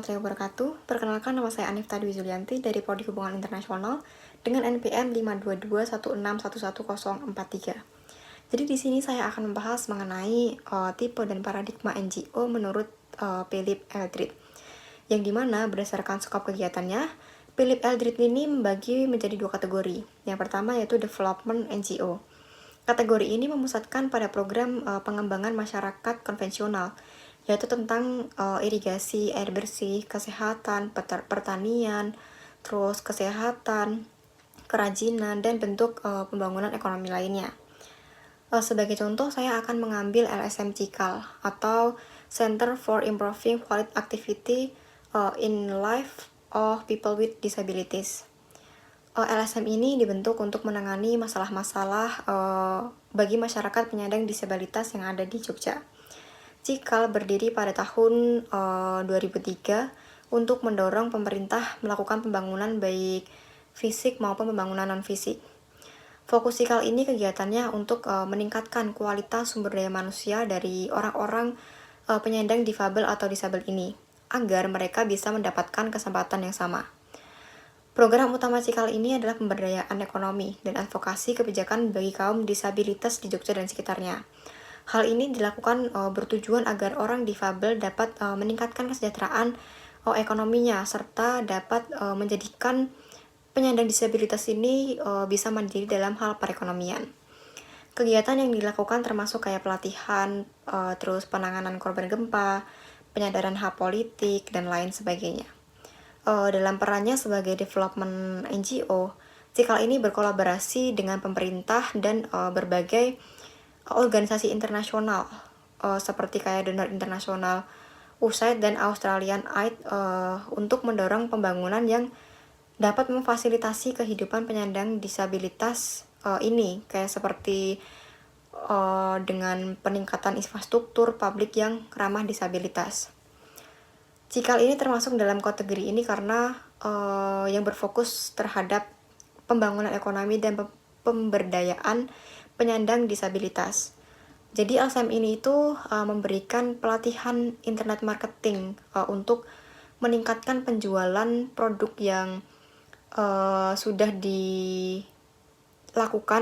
warahmatullahi wabarakatuh. Perkenalkan, nama saya Anifta Dwi Zulianti dari Prodi Hubungan Internasional dengan NPM 52216111043. Jadi di sini saya akan membahas mengenai tipe dan paradigma NGO menurut Philip Eldred. Yang dimana berdasarkan skop kegiatannya, Philip Eldred ini membagi menjadi dua kategori. Yang pertama yaitu Development NGO. Kategori ini memusatkan pada program pengembangan masyarakat konvensional, yaitu tentang irigasi, air bersih, kesehatan, pertanian, terus kesehatan, kerajinan, dan bentuk pembangunan ekonomi lainnya. Sebagai contoh, saya akan mengambil LSM Cikal atau Center for Improving Quality Activity in Life of People with Disabilities. LSM ini dibentuk untuk menangani masalah-masalah bagi masyarakat penyandang disabilitas yang ada di Jogja. Cikal berdiri pada tahun 2003 untuk mendorong pemerintah melakukan pembangunan baik fisik maupun pembangunan non-fisik. Fokus Cikal ini kegiatannya untuk meningkatkan kualitas sumber daya manusia dari orang-orang penyandang difabel atau disabel ini, agar mereka bisa mendapatkan kesempatan yang sama. Program utama Cikal ini adalah pemberdayaan ekonomi dan advokasi kebijakan bagi kaum disabilitas di Jogja dan sekitarnya. Hal ini dilakukan bertujuan agar orang difabel dapat meningkatkan kesejahteraan ekonominya serta dapat menjadikan penyandang disabilitas ini bisa mandiri dalam hal perekonomian. Kegiatan yang dilakukan termasuk kayak pelatihan, terus penanganan korban gempa, penyadaran hak politik, dan lain sebagainya. Dalam perannya sebagai development NGO, Cikal ini berkolaborasi dengan pemerintah dan berbagai organisasi internasional seperti kayak Donor Internasional, USAID, dan Australian Aid untuk mendorong pembangunan yang dapat memfasilitasi kehidupan penyandang disabilitas ini, kayak seperti dengan peningkatan infrastruktur publik yang ramah disabilitas. Cikal ini termasuk dalam kategori ini karena yang berfokus terhadap pembangunan ekonomi dan pemberdayaan penyandang disabilitas. Jadi LSM ini itu memberikan pelatihan internet marketing untuk meningkatkan penjualan produk yang sudah dilakukan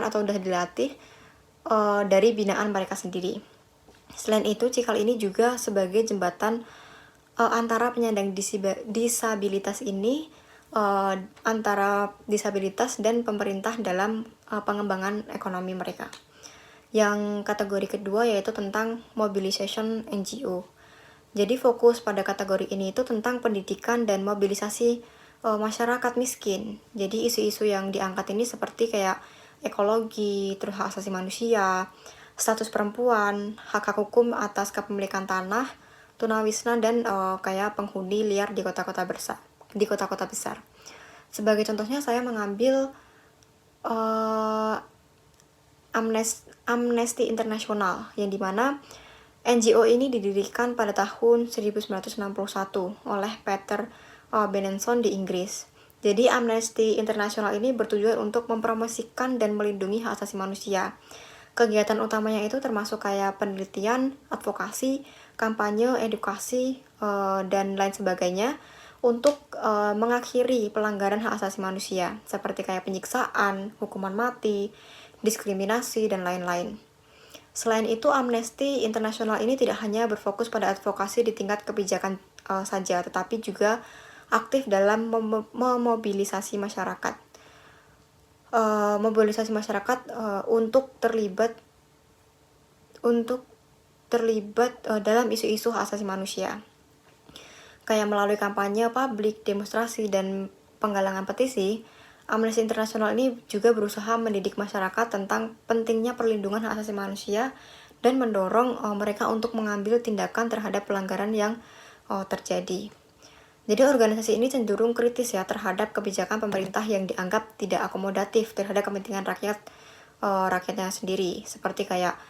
atau sudah dilatih dari binaan mereka sendiri. Selain itu, Cikal ini juga sebagai jembatan antara penyandang disabilitas ini antara disabilitas dan pemerintah dalam pengembangan ekonomi mereka. Yang kategori kedua yaitu tentang mobilization NGO. Jadi fokus pada kategori ini itu tentang pendidikan dan mobilisasi masyarakat miskin. Jadi isu-isu yang diangkat ini seperti kayak ekologi, terus hak asasi manusia, status perempuan, hak hukum atas kepemilikan tanah, tunawisna, dan kayak penghuni liar di kota-kota besar. Sebagai contohnya saya mengambil Amnesty International, yang dimana NGO ini didirikan pada tahun 1961 oleh Peter Benenson di Inggris. Jadi Amnesty International ini bertujuan untuk mempromosikan dan melindungi hak asasi manusia. Kegiatan utamanya itu termasuk kayak penelitian, advokasi, kampanye, edukasi, dan lain sebagainya untuk mengakhiri pelanggaran hak asasi manusia seperti kayak penyiksaan, hukuman mati, diskriminasi, dan lain-lain. Selain itu, Amnesty International ini tidak hanya berfokus pada advokasi di tingkat kebijakan saja, tetapi juga aktif dalam memobilisasi masyarakat. Mobilisasi masyarakat untuk terlibat dalam isu-isu hak asasi manusia. Kayak melalui kampanye publik, demonstrasi, dan penggalangan petisi, Amnesty International ini juga berusaha mendidik masyarakat tentang pentingnya perlindungan hak asasi manusia dan mendorong mereka untuk mengambil tindakan terhadap pelanggaran yang terjadi. Jadi organisasi ini cenderung kritis ya terhadap kebijakan pemerintah yang dianggap tidak akomodatif terhadap kepentingan rakyatnya sendiri. Seperti kayak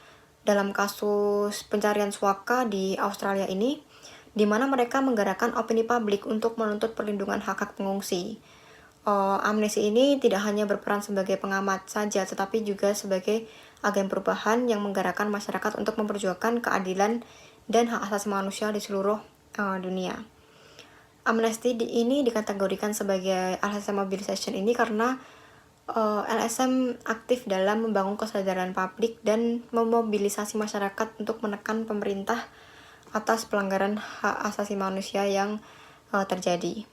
dalam kasus pencarian suaka di Australia ini, di mana mereka menggerakkan opini publik untuk menuntut perlindungan hak-hak pengungsi. Amnesty ini tidak hanya berperan sebagai pengamat saja, tetapi juga sebagai agen perubahan yang menggerakkan masyarakat untuk memperjuangkan keadilan dan hak asasi manusia di seluruh dunia. Ini dikategorikan sebagai LSM mobilization ini karena LSM aktif dalam membangun kesadaran publik dan memobilisasi masyarakat untuk menekan pemerintah atas pelanggaran hak asasi manusia yang terjadi.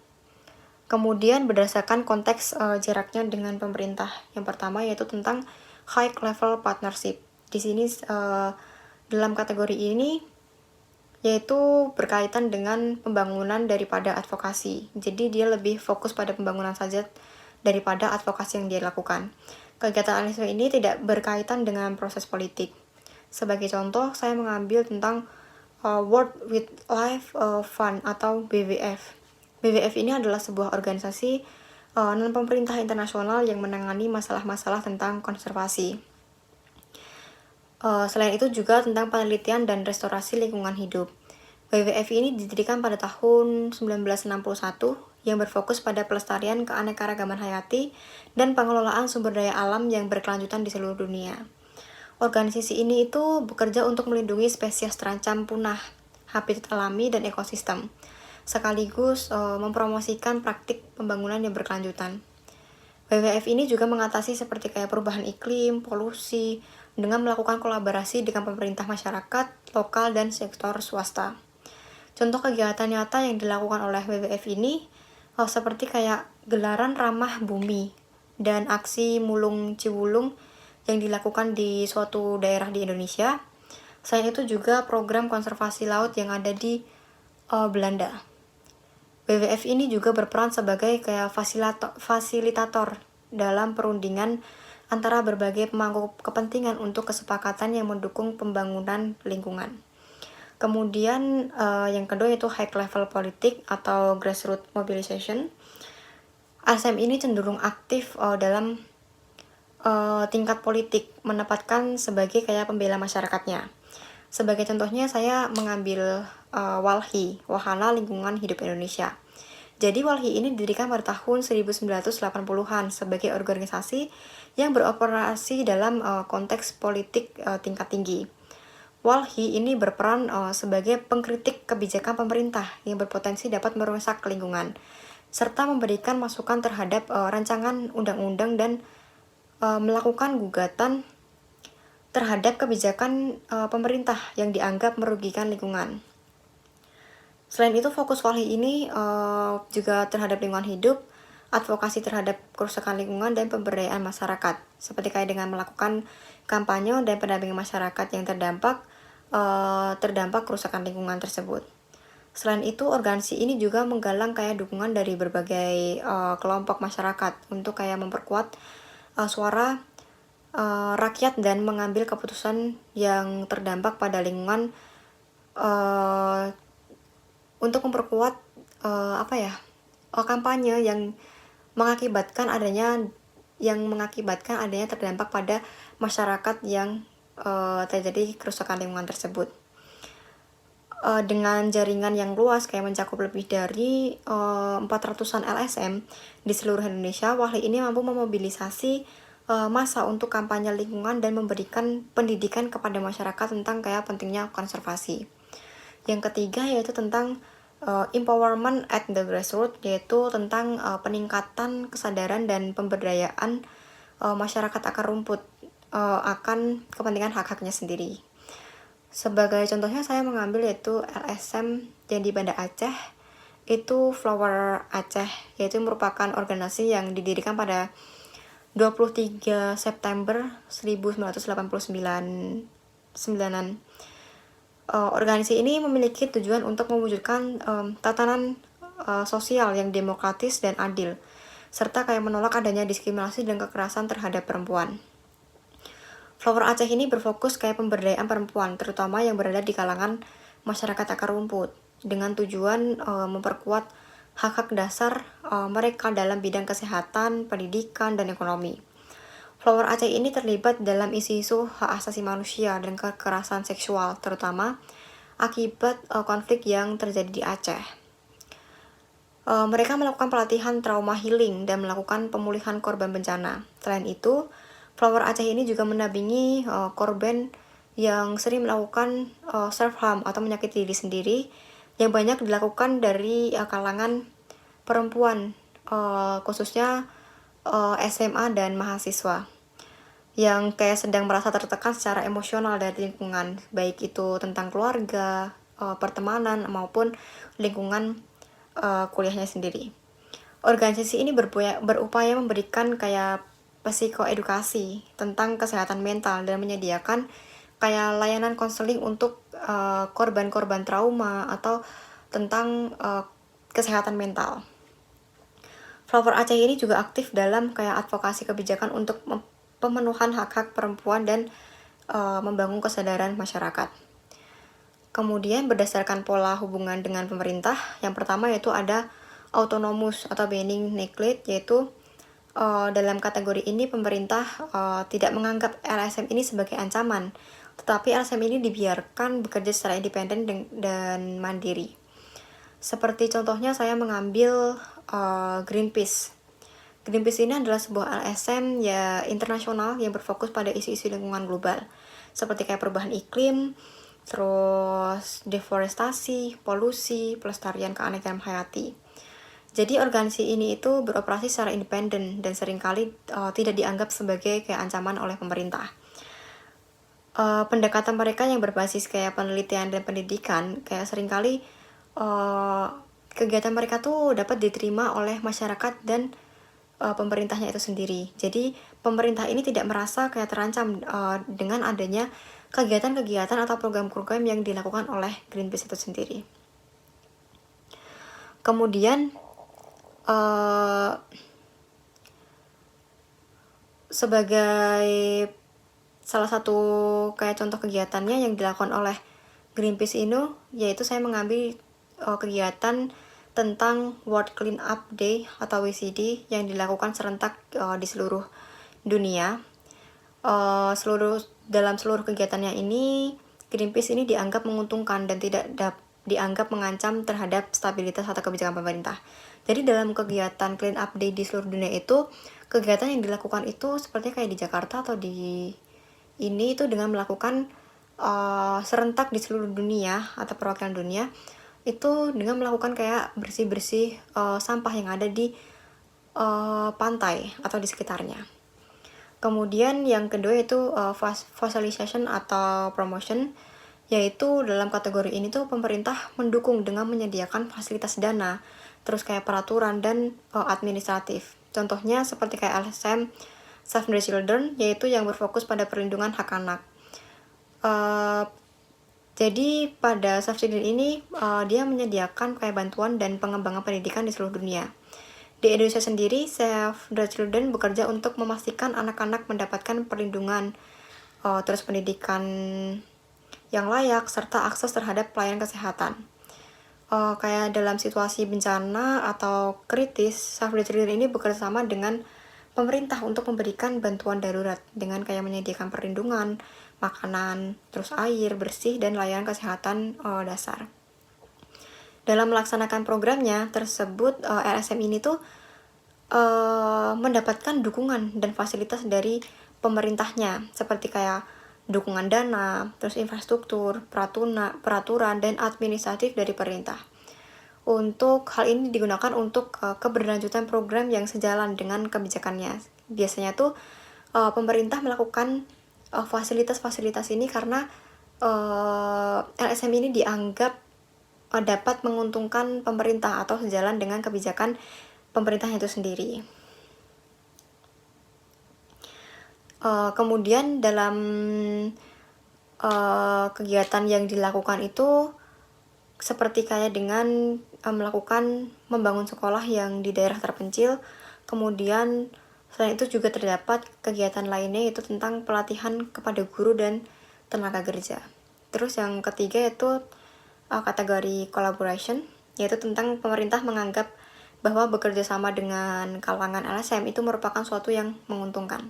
Kemudian berdasarkan konteks jaraknya dengan pemerintah, yang pertama yaitu tentang high level partnership. Di sini dalam kategori ini yaitu berkaitan dengan pembangunan daripada advokasi. Jadi dia lebih fokus pada pembangunan saja daripada advokasi yang dia lakukan. Kegiatan LSM ini tidak berkaitan dengan proses politik. Sebagai contoh, saya mengambil tentang World Wildlife Fund atau WWF. WWF ini adalah sebuah organisasi non-pemerintah internasional yang menangani masalah-masalah tentang konservasi. Selain itu juga tentang penelitian dan restorasi lingkungan hidup. WWF ini didirikan pada tahun 1961 yang berfokus pada pelestarian keanekaragaman hayati dan pengelolaan sumber daya alam yang berkelanjutan di seluruh dunia. Organisasi ini itu bekerja untuk melindungi spesies terancam punah, habitat alami dan ekosistem, sekaligus mempromosikan praktik pembangunan yang berkelanjutan. WWF ini juga mengatasi seperti kayak perubahan iklim, polusi, dengan melakukan kolaborasi dengan pemerintah masyarakat, lokal, dan sektor swasta. Contoh kegiatan nyata yang dilakukan oleh WWF ini seperti kayak gelaran ramah bumi dan aksi mulung ciwulung yang dilakukan di suatu daerah di Indonesia. Selain itu juga program konservasi laut yang ada di Belanda. WWF ini juga berperan sebagai kayak fasilitator dalam perundingan antara berbagai pemangku kepentingan untuk kesepakatan yang mendukung pembangunan lingkungan. Kemudian yang kedua yaitu high level politik atau grassroots mobilization. LSM ini cenderung aktif dalam tingkat politik, menempatkan sebagai kayak pembela masyarakatnya. Sebagai contohnya saya mengambil WALHI, Wahana Lingkungan Hidup Indonesia. Jadi WALHI ini didirikan pada tahun 1980-an sebagai organisasi yang beroperasi dalam konteks politik tingkat tinggi. WALHI ini berperan sebagai pengkritik kebijakan pemerintah yang berpotensi dapat merusak lingkungan, serta memberikan masukan terhadap rancangan undang-undang dan melakukan gugatan terhadap kebijakan pemerintah yang dianggap merugikan lingkungan. Selain itu, fokus WALHI ini juga terhadap lingkungan hidup, advokasi terhadap kerusakan lingkungan, dan pemberdayaan masyarakat, seperti kayak dengan melakukan kampanye dan pendampingan masyarakat yang terdampak kerusakan lingkungan tersebut. Selain itu, organisasi ini juga menggalang kayak dukungan dari berbagai kelompok masyarakat untuk kayak memperkuat suara rakyat dan mengambil keputusan yang terdampak pada lingkungan untuk memperkuat kampanye yang mengakibatkan adanya terdampak pada masyarakat yang terjadi kerusakan lingkungan tersebut. Dengan jaringan yang luas kayak mencakup lebih dari 400-an LSM di seluruh Indonesia, WALHI ini mampu memobilisasi massa untuk kampanye lingkungan dan memberikan pendidikan kepada masyarakat tentang kayak pentingnya konservasi. Yang ketiga yaitu tentang empowerment at the grassroots, yaitu tentang peningkatan kesadaran dan pemberdayaan masyarakat akar rumput akan kepentingan hak-haknya sendiri. Sebagai contohnya saya mengambil yaitu LSM yang di Banda Aceh, itu Flower Aceh, yaitu merupakan organisasi yang didirikan pada 23 September 1989. Organisasi ini memiliki tujuan untuk mewujudkan tatanan sosial yang demokratis dan adil, serta kayak menolak adanya diskriminasi dan kekerasan terhadap perempuan. Flower Aceh ini berfokus kayak pemberdayaan perempuan, terutama yang berada di kalangan masyarakat akar rumput, dengan tujuan memperkuat hak-hak dasar mereka dalam bidang kesehatan, pendidikan, dan ekonomi. Flower Aceh ini terlibat dalam isu-isu hak asasi manusia dan kekerasan seksual, terutama akibat konflik yang terjadi di Aceh. Mereka melakukan pelatihan trauma healing dan melakukan pemulihan korban bencana. Selain itu, Flower Aceh ini juga mendampingi korban yang sering melakukan self-harm atau menyakiti diri sendiri yang banyak dilakukan dari kalangan perempuan, khususnya SMA dan mahasiswa yang kayak sedang merasa tertekan secara emosional dari lingkungan, baik itu tentang keluarga, pertemanan, maupun lingkungan kuliahnya sendiri. Organisasi ini berupaya memberikan kayak psikoedukasi tentang kesehatan mental dan menyediakan kayak layanan konseling untuk korban-korban trauma atau tentang kesehatan mental. Flower Aceh ini juga aktif dalam kayak advokasi kebijakan untuk pemenuhan hak-hak perempuan dan membangun kesadaran masyarakat. Kemudian berdasarkan pola hubungan dengan pemerintah, yang pertama yaitu ada autonomous atau binding neglect, yaitu dalam kategori ini pemerintah tidak menganggap LSM ini sebagai ancaman, tetapi LSM ini dibiarkan bekerja secara independen dan mandiri. Seperti contohnya saya mengambil Greenpeace. Greenpeace ini adalah sebuah LSM ya internasional yang berfokus pada isu-isu lingkungan global, seperti kayak perubahan iklim, terus deforestasi, polusi, pelestarian keanekaragaman hayati. Jadi organisasi ini itu beroperasi secara independen dan seringkali tidak dianggap sebagai kayak ancaman oleh pemerintah. Pendekatan mereka yang berbasis kayak penelitian dan pendidikan, kayak seringkali kegiatan mereka tuh dapat diterima oleh masyarakat dan pemerintahnya itu sendiri. Jadi pemerintah ini tidak merasa kayak terancam dengan adanya kegiatan-kegiatan atau program-program yang dilakukan oleh Greenpeace itu sendiri. Kemudian sebagai salah satu kayak contoh kegiatannya yang dilakukan oleh Greenpeace ini, yaitu saya mengambil kegiatan tentang World Clean Up Day atau WCD yang dilakukan serentak di seluruh dunia. Dalam seluruh kegiatannya ini, Greenpeace ini dianggap menguntungkan dan tidak dianggap mengancam terhadap stabilitas atau kebijakan pemerintah. Jadi dalam kegiatan Clean Up Day di seluruh dunia itu, kegiatan yang dilakukan itu seperti kayak di Jakarta atau di ini itu dengan melakukan serentak di seluruh dunia atau perwakilan dunia, itu dengan melakukan kayak bersih-bersih sampah yang ada di pantai atau di sekitarnya. Kemudian yang kedua itu facilitation atau promotion, yaitu dalam kategori ini tuh pemerintah mendukung dengan menyediakan fasilitas dana, terus kayak peraturan dan administratif. Contohnya seperti kayak LSM Save the Children, yaitu yang berfokus pada perlindungan hak anak. Jadi pada Save the Children ini dia menyediakan kayak bantuan dan pengembangan pendidikan di seluruh dunia. Di Indonesia sendiri, Save the Children bekerja untuk memastikan anak-anak mendapatkan perlindungan, terus pendidikan yang layak, serta akses terhadap pelayanan kesehatan. Kayak dalam situasi bencana atau kritis, Save the Children ini bekerja sama dengan pemerintah untuk memberikan bantuan darurat dengan kayak menyediakan perlindungan, makanan, terus air bersih, dan layanan kesehatan dasar. Dalam melaksanakan programnya tersebut, LSM ini tuh mendapatkan dukungan dan fasilitas dari pemerintahnya, seperti kayak dukungan dana, terus infrastruktur, peraturan, dan administratif dari pemerintah. Untuk hal ini digunakan untuk keberlanjutan program yang sejalan dengan kebijakannya. Biasanya tuh pemerintah melakukan fasilitas-fasilitas ini karena LSM ini dianggap dapat menguntungkan pemerintah atau sejalan dengan kebijakan pemerintah itu sendiri. Kemudian dalam kegiatan yang dilakukan itu seperti kayak dengan melakukan membangun sekolah yang di daerah terpencil. Kemudian selain itu juga terdapat kegiatan lainnya, yaitu tentang pelatihan kepada guru dan tenaga kerja. Terus yang ketiga yaitu kategori collaboration, yaitu tentang pemerintah menganggap bahwa bekerja sama dengan kalangan LSM itu merupakan suatu yang menguntungkan.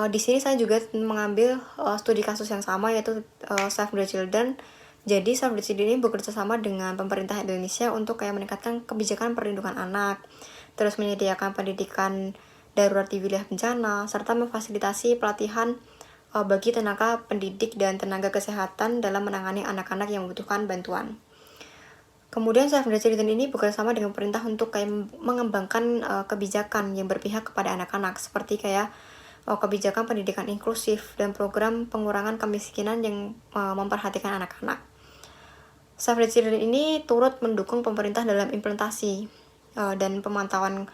Di sini saya juga mengambil studi kasus yang sama, yaitu Save the Children. Jadi Save the Children ini bekerja sama dengan pemerintah Indonesia untuk kayak meningkatkan kebijakan perlindungan anak, terus menyediakan pendidikan darurat di wilayah bencana, serta memfasilitasi pelatihan bagi tenaga pendidik dan tenaga kesehatan dalam menangani anak-anak yang membutuhkan bantuan. Kemudian Save the Children ini bekerjasama dengan pemerintah untuk kayak mengembangkan kebijakan yang berpihak kepada anak-anak, seperti kayak kebijakan pendidikan inklusif dan program pengurangan kemiskinan yang memperhatikan anak-anak. Save the Children ini turut mendukung pemerintah dalam implementasi dan pemantauan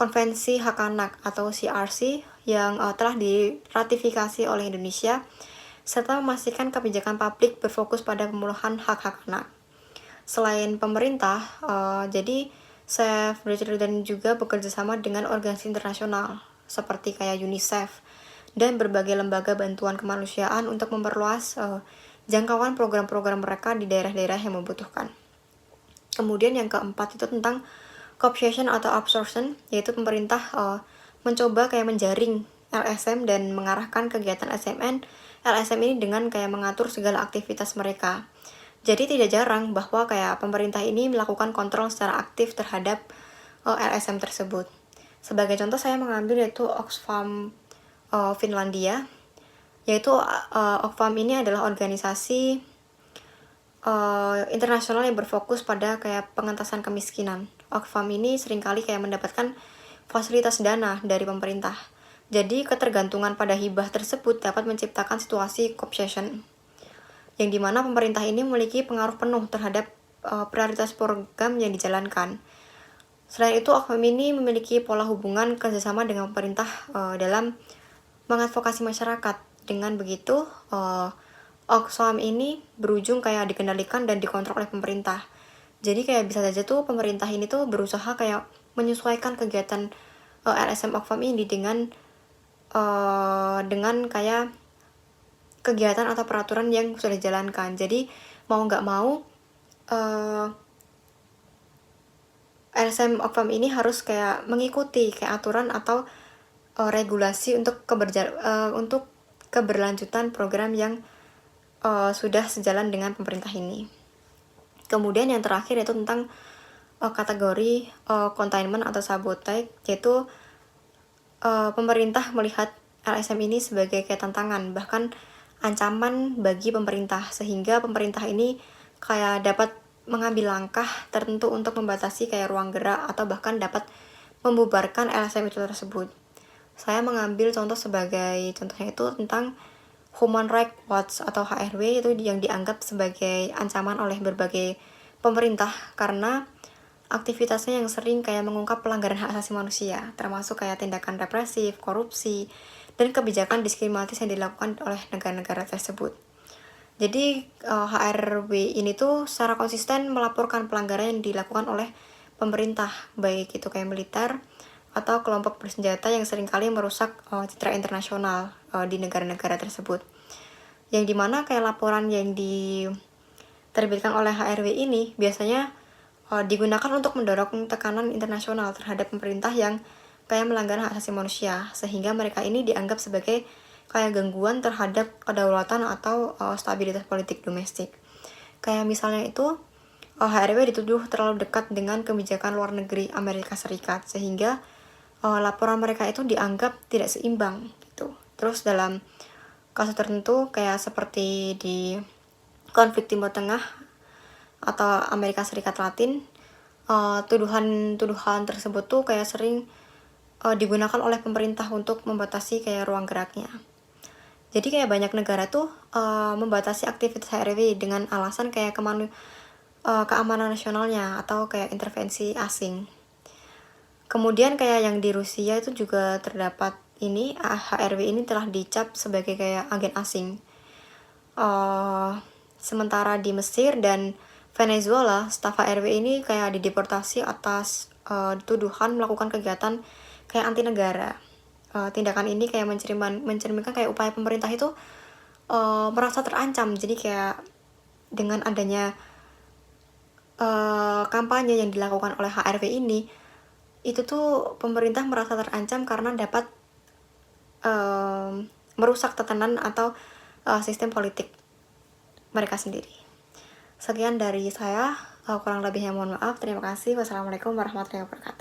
Konvensi Hak Anak atau CRC yang telah diratifikasi oleh Indonesia, serta memastikan kebijakan publik berfokus pada pemenuhan hak-hak anak. Selain pemerintah, jadi Save the Children juga bekerja sama dengan organisasi internasional seperti kayak UNICEF dan berbagai lembaga bantuan kemanusiaan untuk memperluas jangkauan program-program mereka di daerah-daerah yang membutuhkan. Kemudian yang keempat itu tentang co-optation atau absorption, yaitu pemerintah mencoba kayak menjaring LSM dan mengarahkan kegiatan LSM ini dengan kayak mengatur segala aktivitas mereka. Jadi tidak jarang bahwa kayak pemerintah ini melakukan kontrol secara aktif terhadap LSM tersebut. Sebagai contoh saya mengambil yaitu Oxfam Finlandia, yaitu Oxfam ini adalah organisasi internasional yang berfokus pada kayak pengentasan kemiskinan. Oxfam ini seringkali kayak mendapatkan fasilitas dana dari pemerintah. Jadi ketergantungan pada hibah tersebut dapat menciptakan situasi co-optation, yang dimana pemerintah ini memiliki pengaruh penuh terhadap prioritas program yang dijalankan. Selain itu, Oxfam ini memiliki pola hubungan kerjasama dengan pemerintah dalam mengadvokasi masyarakat. Dengan begitu, Oxfam ini berujung kayak dikendalikan dan dikontrol oleh pemerintah. Jadi kayak bisa saja tuh pemerintah ini tuh berusaha kayak menyesuaikan kegiatan LSM Oxfam ini dengan kayak kegiatan atau peraturan yang sudah dijalankan. Jadi mau nggak mau LSM Oxfam ini harus kayak mengikuti kayak aturan atau regulasi untuk keberlanjutan program yang sudah sejalan dengan pemerintah ini. Kemudian yang terakhir yaitu tentang kategori containment atau sabotage, yaitu pemerintah melihat LSM ini sebagai kayak tantangan, bahkan ancaman bagi pemerintah, sehingga pemerintah ini kayak dapat mengambil langkah tertentu untuk membatasi kayak ruang gerak atau bahkan dapat membubarkan LSM itu tersebut. Saya mengambil contohnya itu tentang Human Rights Watch atau HRW, itu yang dianggap sebagai ancaman oleh berbagai pemerintah karena aktivitasnya yang sering kayak mengungkap pelanggaran hak asasi manusia, termasuk kayak tindakan represif, korupsi, dan kebijakan diskriminatif yang dilakukan oleh negara-negara tersebut. Jadi HRW ini tuh secara konsisten melaporkan pelanggaran yang dilakukan oleh pemerintah, baik itu kayak militer atau kelompok bersenjata yang seringkali merusak citra internasional di negara-negara tersebut. Yang dimana kayak laporan yang diterbitkan oleh HRW ini biasanya digunakan untuk mendorong tekanan internasional terhadap pemerintah yang kayak melanggar hak asasi manusia, sehingga mereka ini dianggap sebagai kayak gangguan terhadap kedaulatan atau stabilitas politik domestik. Kayak misalnya itu HRW dituduh terlalu dekat dengan kebijakan luar negeri Amerika Serikat, sehingga laporan mereka itu dianggap tidak seimbang gitu. Terus dalam kasus tertentu kayak seperti di konflik Timur Tengah atau Amerika Serikat Latin, tuduhan tersebut tuh kayak sering digunakan oleh pemerintah untuk membatasi kayak ruang geraknya. Jadi kayak banyak negara tuh membatasi aktivitas HRW dengan alasan kayak keamanan nasionalnya atau kayak intervensi asing. Kemudian kayak yang di Rusia itu juga terdapat ini HRW ini telah dicap sebagai kayak agen asing. Sementara di Mesir dan Venezuela, staf HRW ini kayak dideportasi atas tuduhan melakukan kegiatan kayak anti negara. Tindakan ini kayak mencerminkan kayak upaya pemerintah itu merasa terancam. Jadi kayak dengan adanya kampanye yang dilakukan oleh HRW ini, itu tuh pemerintah merasa terancam karena dapat merusak tatanan atau sistem politik mereka sendiri. Sekian dari saya, kurang lebihnya mohon maaf. Terima kasih. Wassalamualaikum warahmatullahi wabarakatuh.